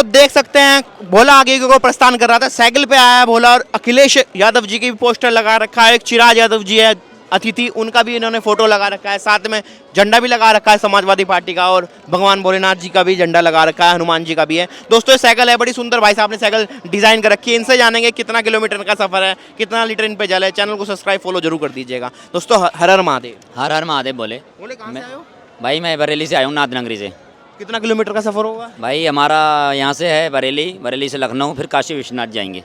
तो देख सकते हैं भोला आगे को प्रस्थान कर रहा था, साइकिल पे आया है भोला और अखिलेश यादव जी की भी पोस्टर लगा रखा है। एक चिराग यादव जी है अतिथि, उनका भी इन्होंने फोटो लगा रखा है, साथ में झंडा भी लगा रखा है समाजवादी पार्टी का, और भगवान भोलेनाथ जी का भी झंडा लगा रखा है, हनुमान जी का भी है। दोस्तों ये साइकिल है बड़ी सुंदर, भाई साहब ने साइकिल डिजाइन कर रखी है। इनसे जानेंगे कितना किलोमीटर का सफर है, कितना लीटर इन पे जल है। चैनल को सब्सक्राइब फॉलो जरूर कर दीजिएगा। दोस्तों हर हर महादेव। हर हर महादेव बोले। बोले कहाँ से आए हो? भाई मैं बरेली से आया हूँ, नाथनगरी से। कितना किलोमीटर का सफर होगा? भाई हमारा यहाँ से है बरेली से लखनऊ, फिर काशी विश्वनाथ जाएंगे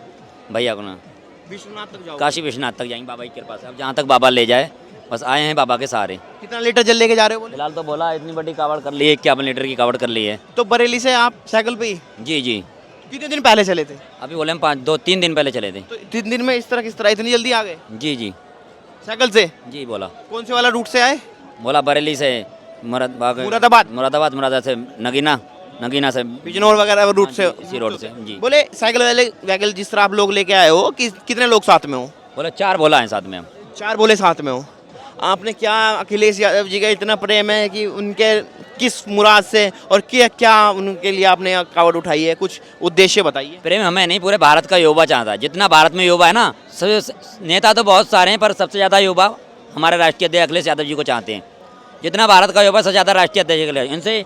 भैया को ना, विश्वनाथ तक जाओ? काशी विश्वनाथ तक जाएंगे बाबा की कृपा से। अब जहाँ तक बाबा ले जाए, बस आए हैं बाबा के सहारे। कितना लीटर जल लेके जा रहे हो? बोले फिलहाल तो बोला इतनी बड़ी कावड़ कर ली है, 51 लीटर की कावड़ कर ली है। तो बरेली से आप साइकिल पे ही जी जी। कितने दिन पहले चले थे? अभी बोले हम 2-3 दिन पहले चले थे। तो 3 दिन में इस तरह किस तरह इतनी जल्दी आ गए जी जी साइकिल से? जी। बोला कौन से वाला रूट से आए? बोला बरेली से मुरादाबाद मुरादाबाद से नगीना से बिजनौर वगैरह रूट से? इसी रोड से जी। बोले साइकिल वाले व्हीकल जिस तरह आप लोग लेके आए हो कितने लोग साथ में हो? बोले 4 बोला है साथ में हम। 4 बोले साथ में हो। आपने क्या अखिलेश यादव जी का इतना प्रेम है कि उनके किस मुराद से और क्या उनके लिए आपने कावड़ उठाई है, कुछ उद्देश्य बताइए। प्रेम हमें नहीं, पूरे भारत का युवा चाहता है। जितना भारत में युवा है ना, सब नेता तो बहुत सारे हैं, पर सबसे ज़्यादा युवा हमारे राष्ट्रीय अध्यक्ष अखिलेश यादव जी को चाहते हैं। जितना भारत का युवा सबसे ज़्यादा राष्ट्रीय अध्यक्ष इनसे।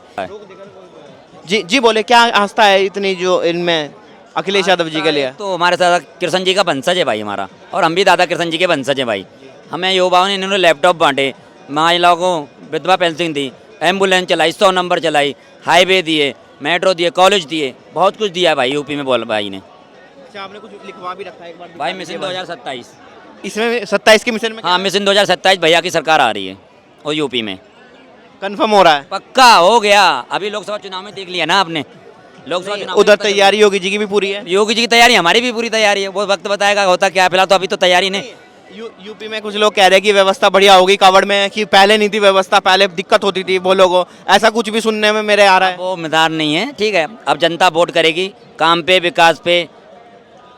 जी जी बोले क्या आस्था है इतनी जो इनमें अखिलेश यादव जी के लिए? तो हमारे साथ कृष्ण जी का वंशज है भाई हमारा, और हम भी दादा कृष्ण जी के वंशज हैं भाई। हमें युवाओं ने इन्होंने लैपटॉप बांटे, महिलाओं को विधवा पेंशन दी, एम्बुलेंस चलाई, 100 नंबर चलाई, हाईवे दिए, मेट्रो दिए, कॉलेज दिए, बहुत कुछ दिया है भाई यूपी में बोल भाई ने। अच्छा आपने कुछ लिखवा भी रखा है एक बार भाई मिशन 2027, इसमें 27 की मिशन में? हाँ मिशन 2027 भैया की सरकार आ रही है और यूपी में कंफर्म हो रहा है? पक्का हो गया। अभी लोकसभा चुनाव में देख लिया ना आपने, लोकसभा चुनाव में उधर तैयारी योगी जी की भी पूरी है? योगी जी की तैयारी, हमारी भी पूरी तैयारी है। वो वक्त बताएगा होता क्या है, फिलहाल तो अभी तो तैयारी नहीं। यूपी में कुछ लोग कह रहे हैं कि व्यवस्था बढ़िया होगी कावड़ में, कि पहले नहीं थी व्यवस्था, पहले दिक्कत होती थी वो लोगों को, ऐसा कुछ भी सुनने में मेरे आ रहा है। वो मैदान नहीं है, ठीक है। अब जनता वोट करेगी काम पे, विकास पे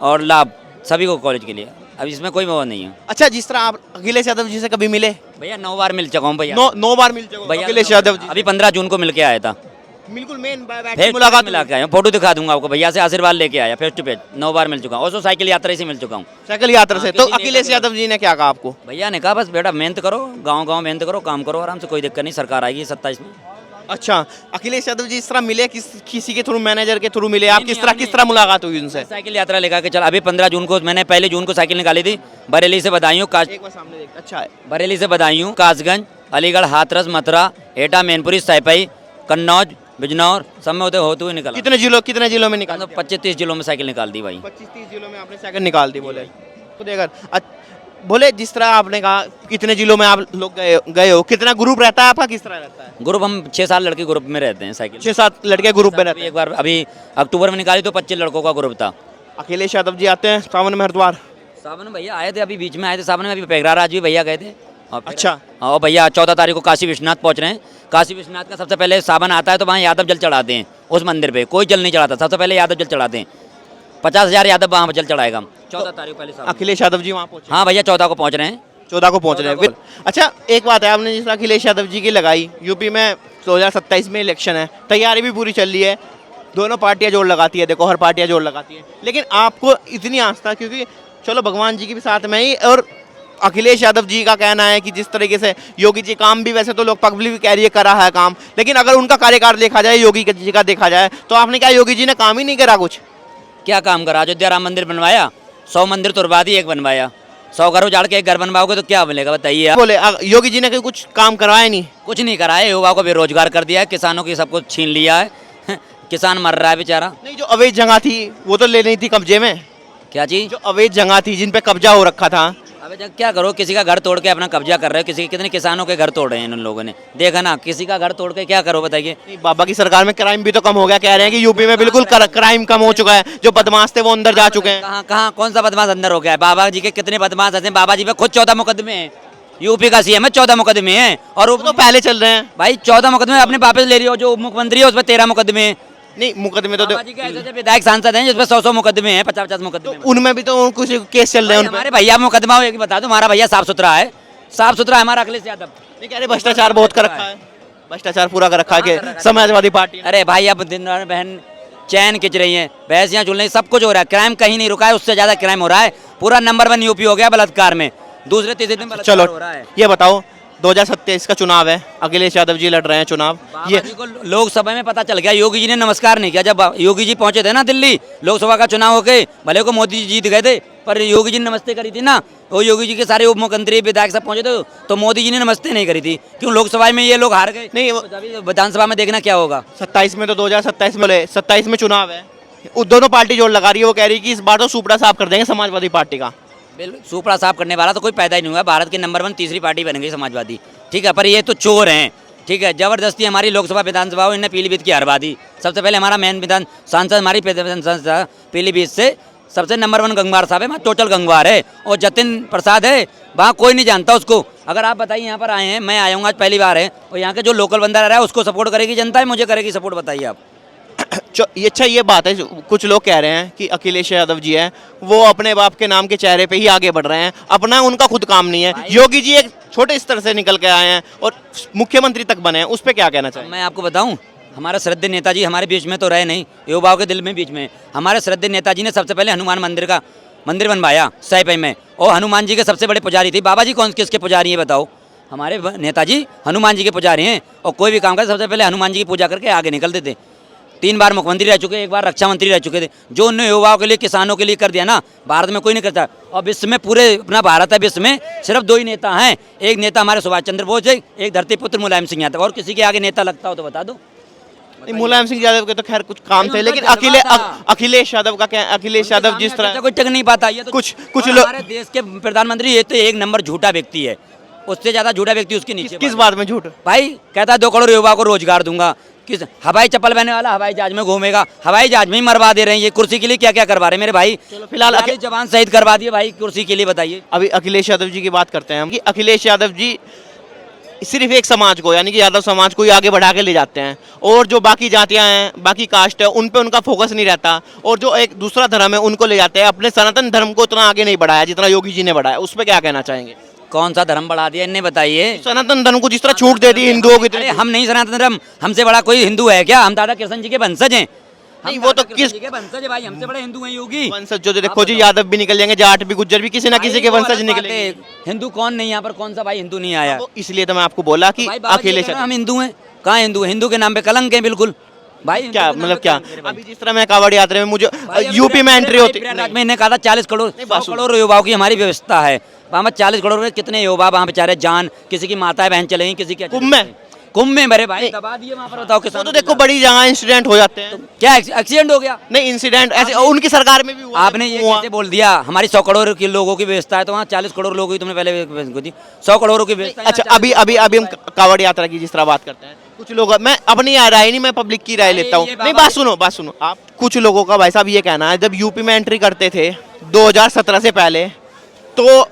और लाभ सभी को कॉलेज के लिए। अब इसमें कोई वो नहीं है। अच्छा जिस तरह आप अखिलेश यादव जी से कभी मिले? भैया 9 बार मिल चुका हूँ भैया। 9 बार मिल चुके भैया अखिलेश यादव जी? अभी 15 जून को मिल के आया था। बिल्कुल मेन मुलाकात मिला के आया, फोटो दिखा दूंगा आपको। भैया से आशीर्वाद लेके आया फेस टू फेस। 9 बार मिल चुका हूँ, और साइकिल यात्रा से मिल चुका हूँ। साइकिल यात्रा से? हाँ, तो किसी अखिलेश यादव जी ने क्या कहा आपको? भैया ने कहा बस बेटा मेहनत करो, गाँव मेहनत करो, काम करो आराम से, कोई दिक्कत नहीं, सरकार आएगी 27 में। अच्छा अखिलेश यादव जी इस तरह मिले, किसी के थ्रू, मैनेजर के थ्रू मिले आप? किस तरह मुलाकात हुई उनसे? साइकिल यात्रा लेकर के चल। अभी 15 जून को मैंने, 1 जून को साइकिल निकाली थी बरेली से बदायूं, अच्छा बरेली से बदायूं, कासगंज, अलीगढ़, हाथरस, मथुरा, एटा, मैनपुरी, सैपई, कन्नौज, बिजनौर, सब में होते हुए निकला। कितने जिलों में निकाल? 25-30 जिलों में साइकिल निकाल दी भाई। 25-30 जिलों में आपने साइकिल निकाल दी? बोले तो देखकर बोले जिस तरह आपने कहा कितने जिलों में आप लोग गए हो, कितना ग्रुप रहता है आपका, किस तरह रहता है? ग्रुप हम 6-7 लड़के ग्रुप में रहते हैं साइकिल। 6-7 लड़के ग्रुप में रहते हैं? एक बार अभी अक्टूबर में निकाली तो 25 लड़कों का ग्रुप था। अखिलेश यादव जी आते हैं सावन में हरिद्वार? सावन में भैया आए थे, अभी बीच में आए थे सावन में, अभी प्रयागराज भी भैया गए थे। अच्छा। और भैया 14 तारीख को काशी विश्वनाथ पहुंच रहे हैं। काशी विश्वनाथ का सबसे पहले सावन आता है तो वहाँ यादव जल चढ़ाते हैं। उस मंदिर पे कोई जल नहीं चढ़ाता, सबसे पहले यादव जल चढ़ाते हैं। 50,000 यादव वहाँ जल चढ़ाएगा 14 तारीख पहले सावन। अखिलेश यादव जी वहाँ पहुँचे? हाँ भैया 14 को पहुँच रहे हैं। 14 को पहुँच रहे हैं। अच्छा एक बात है, आपने जिस तरह अखिलेश यादव जी की लगाई, यूपी में 2027 में इलेक्शन है, तैयारी भी पूरी चल रही है, दोनों पार्टियां जोड़ लगाती है, देखो हर पार्टियां जोड़ लगाती है, लेकिन आपको इतनी आस्था क्योंकि चलो भगवान जी के भी साथ में ही, और अखिलेश यादव जी का कहना है कि जिस तरीके से योगी जी काम भी, वैसे तो लोग पब्लिक भी कह रही है करा है काम, लेकिन अगर उनका कार्यकाल देखा जाए, योगी जी का देखा जाए, तो आपने क्या योगी जी ने काम ही नहीं करा? कुछ क्या काम करा? अयोध्या राम मंदिर बनवाया, 100 मंदिर तुरवा दी, एक बनवाया। 100 घर उजाड़ के एक घर बनवाओगे तो क्या मिलेगा बताइए आप? बोले योगी जी ने कुछ काम करवाया नहीं? कुछ नहीं कराया, युवा को बेरोजगार कर दिया है, किसानों की सब कुछ छीन लिया है। किसान मर रहा है बेचारा। नहीं जो अवैध जगह थी वो तो ले नहीं थी कब्जे में? क्या चीज? जो अवैध जगह थी जिन पे कब्जा हो रखा था। अबे जब क्या करो, किसी का घर तोड़ के अपना कब्जा कर रहे हो, किसी कितने किसानों के घर तोड़ रहे हैं इन लोगों ने, देखा ना, किसी का घर तोड़ के क्या करो बताइए। बाबा की सरकार में क्राइम भी तो कम हो गया, कह रहे हैं कि यूपी में बिल्कुल क्राइम कम हो चुका है, जो बदमाश थे वो अंदर जा चुके हैं। कहाँ कहाँ कौन सा बदमाश अंदर हो गया है? बाबा जी के कितने बदमाश ऐसे? बाबा जी पे खुद 14 मुकदमे हैं, यूपी का सीएम है, 14 मुकदमे हैं, और वो तो पहले चल रहे हैं भाई। 14 मुकदमे अपने वापस ले रही हो, जो मुख्यमंत्री है उस पर 13 मुकदमे हैं। नहीं मुकदमे तो बाबा जी के ऐसे विधायक सांसद हैं जिसपे 100 मुकदमे हैं, 50-50 मुकदमे हैं। उनमें भी तो कुछ केस चल रहे हैं। हमारे भैया मुकदमा हो, एक बता दो, हमारा भैया साफ सुथरा है, साफ सुथरा है हमारा अखिलेश यादव। नहीं कह रहे भ्रष्टाचार बहुत कर रखा है, भ्रष्टाचार पूरा कर रखा है कि समाजवादी पार्टी। अरे भाई अब दिन बहन चैन खिंच रही है, भैंसियाँ चुल रही, सब कुछ हो रहा है। क्राइम कहीं नहीं रुका है, उससे ज़्यादा क्राइम हो रहा है। पूरा नंबर 1 यूपी हो गया बलात्कार में, दूसरे तीसरे दिन बलात्कार चलो हो रहा है। ये बताओ, 2027 का चुनाव है, अखिलेश यादव जी लड़ रहे हैं चुनाव। बाबा जी को लोकसभा में पता चल गया, योगी जी ने नमस्कार नहीं किया। जब योगी जी पहुंचे थे ना दिल्ली, लोकसभा का चुनाव होके, भले को मोदी जी जीत गए थे, पर योगी जी ने नमस्ते करी थी ना। वो योगी जी के सारे उप मुख्यमंत्री विधायक सब पहुंचे थे, तो मोदी जी ने नमस्ते नहीं करी थी। क्यों? लोकसभा में ये लोग हार गए। नहीं तो अभी विधानसभा में देखना क्या होगा। 27 में तो 2027 में बोले, 27 में चुनाव है, दोनों पार्टी जोड़ लगा रही है। वो कह रही है कि इस बार तो सुपड़ा साफ कर देंगे समाजवादी पार्टी का। बिल्कुल, सुपड़ा साफ करने वाला तो कोई पैदा ही नहीं हुआ। भारत की नंबर 1 तीसरी पार्टी बन गई समाजवादी, ठीक है, पर ये तो चोर हैं, ठीक है। जबरदस्ती हमारी लोकसभा विधानसभा इन्हें पीलीभीत की हरवा दी। सबसे पहले हमारा मेन विधान सांसद हमारी संस्था पीलीभीत से सबसे नंबर 1 गंगवार साहब है, वहाँ टोटल गंगवार है। और जतिन प्रसाद है, वहाँ कोई नहीं जानता उसको। अगर आप बताइए, यहाँ पर आए हैं, मैं आया हूँ आज पहली बार है, और यहाँ के जो लोकल बंदा रहा है उसको सपोर्ट करेगी जनता है, मुझे करेगी सपोर्ट, बताइए आप। ये अच्छा ये बात है, कुछ लोग कह रहे हैं कि अखिलेश यादव जी हैं वो अपने बाप के नाम के चेहरे पे ही आगे बढ़ रहे हैं, अपना उनका खुद काम नहीं है। योगी जी एक छोटे स्तर से निकल के आए हैं और मुख्यमंत्री तक बने हैं, उस पर क्या कहना चाहिए? मैं आपको बताऊं, हमारे श्रद्धेय नेताजी हमारे बीच में तो रहे नहीं, युवाओं के दिल में बीच में। हमारे श्रद्धेय नेताजी ने सबसे पहले हनुमान मंदिर बनवाया सैपई में, और हनुमान जी के सबसे बड़े पुजारी थे। बाबा जी कौन किसके पुजारी हैं बताओ? हमारे नेताजी हनुमान जी के पुजारी हैं, और कोई भी काम करे सबसे पहले हनुमान जी की पूजा करके आगे निकलते थे। 3 बार मुख्यमंत्री रह चुके, 1 बार रक्षा मंत्री रह चुके थे। जो उन्होंने युवाओं के लिए, किसानों के लिए कर दिया ना, भारत में कोई नहीं करता। और विश्व में, पूरे अपना भारत है, विश्व में सिर्फ 2 ही नेता हैं। एक नेता हमारे सुभाष चंद्र बोस है, एक धरती पुत्र मुलायम सिंह यादव। और किसी के आगे नेता लगता हो तो बता दो। नहीं, मुलायम सिंह यादव के तो खैर कुछ काम थे, लेकिन अखिलेश यादव का क्या? अखिलेश यादव जिस तरह कोई टक नहीं पाता। ये तो कुछ और लोग, हमारे देश के प्रधानमंत्री ये तो 1 नंबर झूठा व्यक्ति है, उससे ज्यादा झूठा व्यक्ति उसके नीचे। किस बात में झूठ? भाई कहता है 2 करोड़ युवा को रोजगार दूंगा। किस हवाई चप्पल पहने वाला हवाई जहाज में घूमेगा, हवाई जहाज में ही मरवा दे रहे हैं। ये कुर्सी के लिए क्या क्या करवा रहे हैं मेरे भाई। फिलहाल जवान शहीद करवा दिए भाई कुर्सी के लिए, बताइए। अभी अखिलेश यादव जी की बात करते हैं हम कि अखिलेश यादव जी सिर्फ एक समाज को, यानी कि यादव समाज को ही आगे बढ़ा के ले जाते हैं, और जो बाकी जातियां हैं, बाकी कास्ट है, उन पे उनका फोकस नहीं रहता, और जो एक दूसरा धर्म है उनको ले जाते हैं। अपने सनातन धर्म को उतना आगे नहीं बढ़ाया जितना योगी जी ने बढ़ाया, उस पर क्या कहना चाहेंगे? कौन सा धर्म बढ़ा दिया इन्हें बताइए। सनातन धर्म को जिस तरह छूट दे दी हिंदुओं की अरे हम नहीं सनातन धर्म, हमसे बड़ा कोई हिंदू है क्या? हम दादा कृष्ण जी के वंशज हैं। नहीं, वो तो किस के वंशज है भाई, हमसे बड़े हिंदू हैं योगी। वंशज जो देखो जी, यादव भी निकल जाएंगे, जाट भी, गुज्जर भी, किसी ना किसी के वंशज निकलेंगे। हिंदू कौन नहीं, यहाँ पर कौन सा भाई हिंदू नहीं आया? इसलिए तो मैं आपको बोला कि अखिलेश हम हिंदू हैं। कहाँ हिंदू? हिंदू के नाम पे कलंक है बिल्कुल भाई। क्या मतलब क्या? अभी जिस तरह मैं कांवड़ यात्रा में मुझे यूपी में एंट्री होती, मैंने कहा था 40 करोड़ युवाओं की हमारी व्यवस्था है वहाँ पर। 40 करोड़ में कितने युवा वहाँ बेचारे जान, किसी की माताएं बहन चले गई, किसी की कुंभ में मेरे भाई दबा दिए वहाँ पर। बताओ किसान तो देखो बड़ी जगह इंसिडेंट हो जाते हैं। क्या एक्सीडेंट हो गया? नहीं, इंसिडेंट ऐसे उनकी सरकार में भी हुआ। आपने ये कैसे बोल दिया? हमारी 100 करोड़ के लोगों की व्यवस्था है, तो वहाँ 40 करोड़ लोगों की तुमने पहले दी। 100 करोड़ की व्यवस्था। अच्छा, अभी हम कांवड़ यात्रा की जिस तरह बात करते हैं, कुछ लोग, मैं अपनी राय नहीं, मैं पब्लिक की राय लेता हूँ। नहीं, बात सुनो आप। कुछ लोगों का भाई साहब ये कहना है, जब यूपी में एंट्री करते थे 2017 से पहले, तो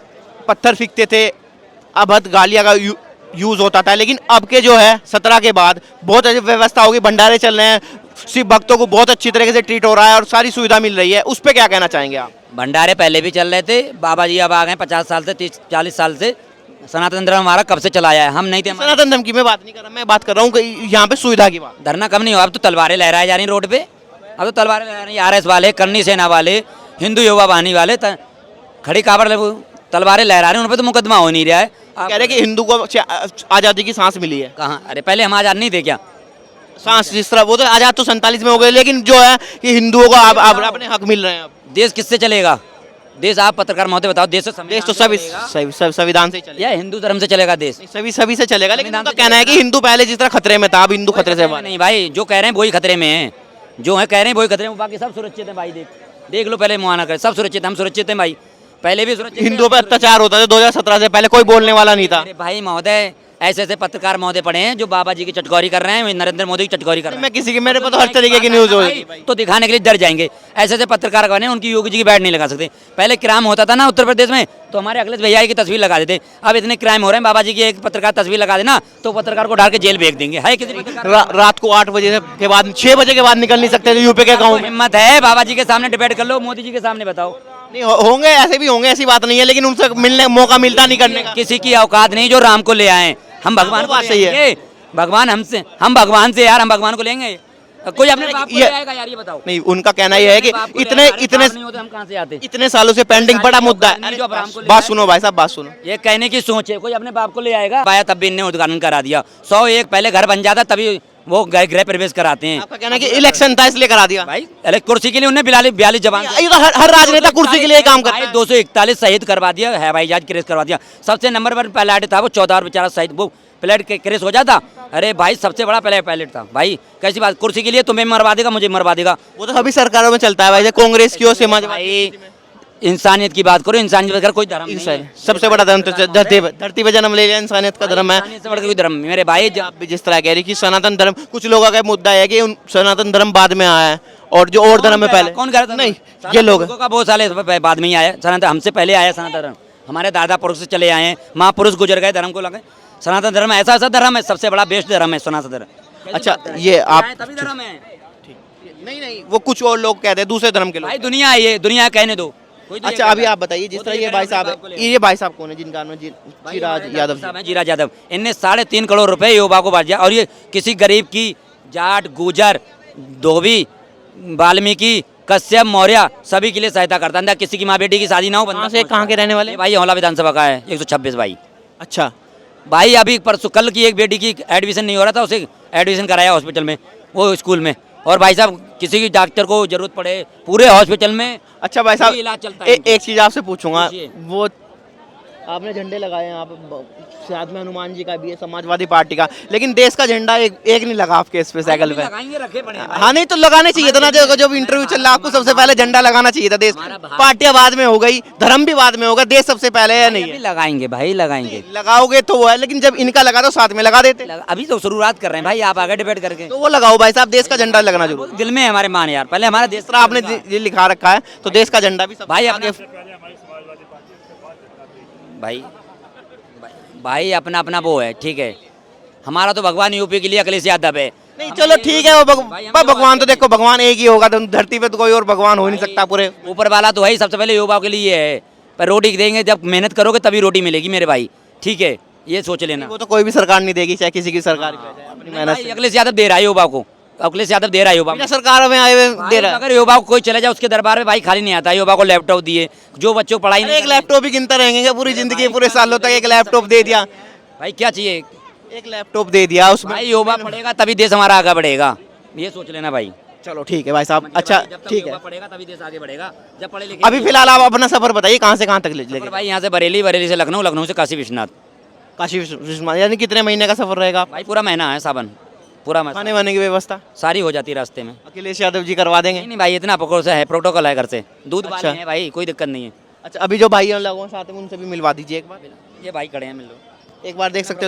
पत्थर फेंकते थे, अभद्र गालियाँ का यूज होता था, लेकिन अब के जो है 17 के बाद बहुत अच्छी व्यवस्था होगी, भंडारे चल रहे हैं, शिव भक्तों को बहुत अच्छी तरीके से ट्रीट हो रहा है और सारी सुविधा मिल रही है, उस पर क्या कहना चाहेंगे आप? भंडारे पहले भी चल रहे थे, बाबा जी अब आ गए 50 साल से, 30-40 साल से। सनातन धर्म हमारा कब से चलाया है, हम नहीं थे। सनातन धर्म की मैं बात नहीं कर रहा, मैं बात कर रहा हूँ कि यहाँ पे सुविधा की बात। धरना कम नहीं हुआ, अब तो तलवारें लहराई जा रही रोड पे। अब तो तलवारें लहरा रही, RS वाले, करनी सेना वाले, हिंदू युवा वाहिनी वाले खड़ी काबर तलवारें लहरा रहे हैं, उन पर तो मुकदमा हो नहीं रहा है। कह रहे कि हिंदू को आज़ादी की सांस मिली है। कहाँ? अरे पहले हम आज़ाद नहीं थे क्या? सांस जिस तरह वो तो आज़ाद तो 47 में हो गए, लेकिन जो है कि हिंदुओं को अपने हक मिल रहे हैं। अब देश किससे चलेगा? देश आप पत्रकार महोदय बताओ, देश तो सभी संविधान से ही चलेगा या हिंदू धर्म से चलेगा देश? सभी से चलेगा, लेकिन उनका कहना है कि हिंदू पहले जिस तरह खतरे में था, अब हिंदू खतरे से नहीं भाई, जो कह रहे हैं वही खतरे में है, जो है कह रहे हैं वही खतरे में, बाकी सब सुरक्षित है भाई। देख लो, पहले मुआयना करें, सब सुरक्षित, हम सुरक्षित हैं भाई, पहले भी सुरक्षित। हिंदुओं पर अत्याचार होता था 2017 से पहले, कोई बोलने वाला नहीं था। अरे भाई महोदय, ऐसे ऐसे पत्रकार महोदय पड़े हैं जो बाबा जी की चटखोरी कर रहे हैं, नरेंद्र मोदी की चटखोरी कर रहे हैं। मैं किसी की, मेरे पास तो हर तरीके की न्यूज हो तो दिखाने के लिए डर जाएंगे। ऐसे ऐसे पत्रकार बने, उनकी योगी जी की बैट नहीं लगा सकते। पहले क्राइम होता था ना उत्तर प्रदेश में, तो हमारे अखिलेश भैया की तस्वीर लगा देते। अब इतने क्राइम हो रहे हैं, बाबा जी की एक पत्रकार तस्वीर लगा देना तो पत्रकार को डाल के जेल भेज देंगे। है किसी रात को 8 बजे के बाद, 6 बजे के बाद निकल नहीं सकते यूपी के गाँव में। हिम्मत है बाबा जी के सामने डिबेट कर लो, मोदी जी के सामने बताओ। नहीं होंगे, ऐसे भी होंगे, ऐसी बात नहीं है, लेकिन उनसे मिलने मौका मिलता नहीं करने का। किसी की औकात नहीं जो राम को ले आए। हम भगवान को सही है, भगवान हमसे, हम भगवान से यार, हम भगवान को लेंगे। कोई अपने बाप को ये- ले आएगा यार, ये बताओ। नहीं, उनका कहना यह है कि अपने बाप को ले इतने आएगा, अरे इतने बाप नहीं होते हम कहाँ से आते? इतने सालों से पेंडिंग पड़ा मुद्दा है। नहीं, जो अब राम को ले बात आए। सुनो भाई साहब, बात सुनो। ये कहने की सोच है, कोई अपने बाप को ले आएगा आया तब भी इन्हें उद्घाटन करा दिया। 101 पहले घर बन जाता तभी वो गृह प्रवेश कराते हैं। आपका कहना है कि इलेक्शन था इसलिए करा दिया। भाई अरे कुर्सी के लिए उन्हें 42 जवान ये तो हर राजनेता कुर्सी के लिए काम करता है। 241 शहीद करवा दिया, हवाई जहाज क्रेश करवा दिया। सबसे नंबर 1 पायलट था वो, 14 बेचारा शहीद, वो प्लेट क्रेश हो जाता। अरे भाई सबसे बड़ा पायलट था भाई। कैसी बात, कुर्सी के लिए तुम्हें मरवा देगा, मुझे मरवा देगा। वो तो सभी सरकारों में चलता है भाई, जैसे कांग्रेस की हो, समाजवादी भाई इंसानियत की बात करो, इंसानियत बगैर कोई धर्म नहीं है। इंसान सबसे बड़ा धर्म तो धरती पे जन्म ले लिया, इंसानियत का धर्म है। इंसानियत से बढ़कर कोई धर्म नहीं। मेरे भाई आप भी जिस तरह कह रही कि सनातन धर्म, कुछ लोगों का मुद्दा है कि सनातन धर्म बाद में आया है और जो और धर्म में पहले कौन कह रहा था? नहीं, ये लोग का बहुत साले बाद में ही आया सनातन, हमसे पहले आया सनातन धर्म। हमारे दादा पुरुष से चले आए हैं, महापुरुष गुजर गए, धर्म को लगे। सनातन धर्म ऐसा धर्म है, सबसे बड़ा बेस्ट धर्म है सनातन धर्म। अच्छा, ये आप तभी धर्म है नहीं, वो कुछ और लोग कहते हैं, दूसरे धर्म के लोग। भाई, दुनिया है ये, दुनिया कहने दो। कोई तो ये अच्छा, कहता अभी है। आप बताइए, जिस वो तरह तो ये कह भाई रहे हैं साहब बाप को ले है, ये भाई साहब कौन है जिनका नाम चिराज यादव साहब हैं, जीरा यादव। इनने 3.5 करोड़ रुपए युवा को बांट दिया, और ये किसी गरीब की, जाट, गुजर, धोबी, वाल्मीकि, कश्यप, मौर्य सभी के लिए सहायता करता है। किसी की माँ बेटी की शादी ना हो, कहाँ से, कहाँ के रहने वाले? ये भाई हौला विधानसभा का है, 126 भाई। अच्छा, भाई अभी परसों कल की एक बेटी की एडमिशन नहीं हो रहा था, उसे एडमिशन कराया हॉस्पिटल में, वो स्कूल में। और भाई साहब किसी की डॉक्टर को जरूरत पड़े पूरे हॉस्पिटल में अच्छा भाई फ्री इलाज चलता है साहब, एक चीज आपसे पूछूंगा, पूछिए। वो आपने झंडे लगाए हैं, आप साथ में हनुमान जी का भी है, समाजवादी पार्टी का, लेकिन देश का झंडा एक नहीं लगा आपके इस पे साइकिल पे। लगाएंगे, रखे पड़े हैं भाई। हाँ, नहीं तो लगाने चाहिए था ना, जब इंटरव्यू चल रहा है आपको सबसे पहले झंडा लगाना चाहिए था। देश पार्टियां बाद में हो गई, धर्म भी बाद में होगा, देश सबसे पहले है। नहीं अभी है, लगाएंगे भाई, लगाएंगे। लगाओगे तो वो है, लेकिन जब इनका लगा तो साथ में लगा देते, अभी तो शुरुआत कर रहे हैं भाई, आप आगे डिबेट करके। तो वो लगाओ भाई साहब, देश का झंडा लगना जरूर। दिल में है हमारे मान यार, पहले हमारा देश जिस तरह आपने ये लिखा रखा है, तो देश का झंडा भी सब भाई अपने भाई भाई अपना अपना वो है, ठीक है। हमारा तो भगवान यूपी के लिए अखिलेश यादव है। नहीं, चलो ठीक है, वो भगवान तो देखो, भगवान एक ही होगा, तो धरती पे तो कोई और भगवान हो नहीं सकता पूरे। ऊपर वाला तो है ही, सबसे पहले युवाओं के लिए है। पर रोटी देंगे, जब मेहनत करोगे तभी रोटी मिलेगी मेरे भाई, ठीक है, ये सोच लेना। वो तो कोई भी सरकार नहीं देगी, चाहे किसी की सरकार की हो जाए, अपनी मेहनत भाई, से। अखिलेश यादव दे रहा है युवाओं को, अखिलेश यादव दे रहा है युवा बिना सरकार में आए हुए दे रहा है। अगर युवा को कोई चले जाए उसके दरबार में भाई खाली नहीं आता। युवा को लैपटॉप दिए, जो बच्चों को पढ़ाई अरे नहीं एक लैपटॉप ही गिनता रहेंगे पूरी जिंदगी, पूरे सालों तक एक लैपटॉप दे दिया, भाई क्या चाहिए एक लैपटॉप दे दिया उसमें। भाई, युवा पढ़ेगा तभी देश हमारा आगे बढ़ेगा, ये सोच लेना भाई। चलो ठीक है भाई साहब, अच्छा जब तक ठीक युवा है। पढ़ेगा तभी देश आगे बढ़ेगा। जब पढ़े लिखे अभी फिलहाल आप अपना सफर बताइए, कहाँ से कहाँ तक लेके? भाई यहाँ से बरेली, बरेली से लखनऊ, लखनऊ से काशी विश्वनाथ। काशी विश्वनाथ, यानी कितने महीने का सफर रहेगा? भाई पूरा महीना है, सावन पूरा महीना, खाने वाने की व्यवस्था सारी हो जाती है रास्ते में। अखिलेश यादव जी करवा देंगे? नहीं नहीं भाई, इतना प्रोटोकॉल है घर से, दूध अच्छा। वाले हैं भाई, कोई दिक्कत नहीं है। अच्छा, अभी जो भाई लोगों साथ में उनसे भी मिलवा दीजिए एक बार, ये भाई खड़े हैं, मिल लो। एक बार देख सकते हो।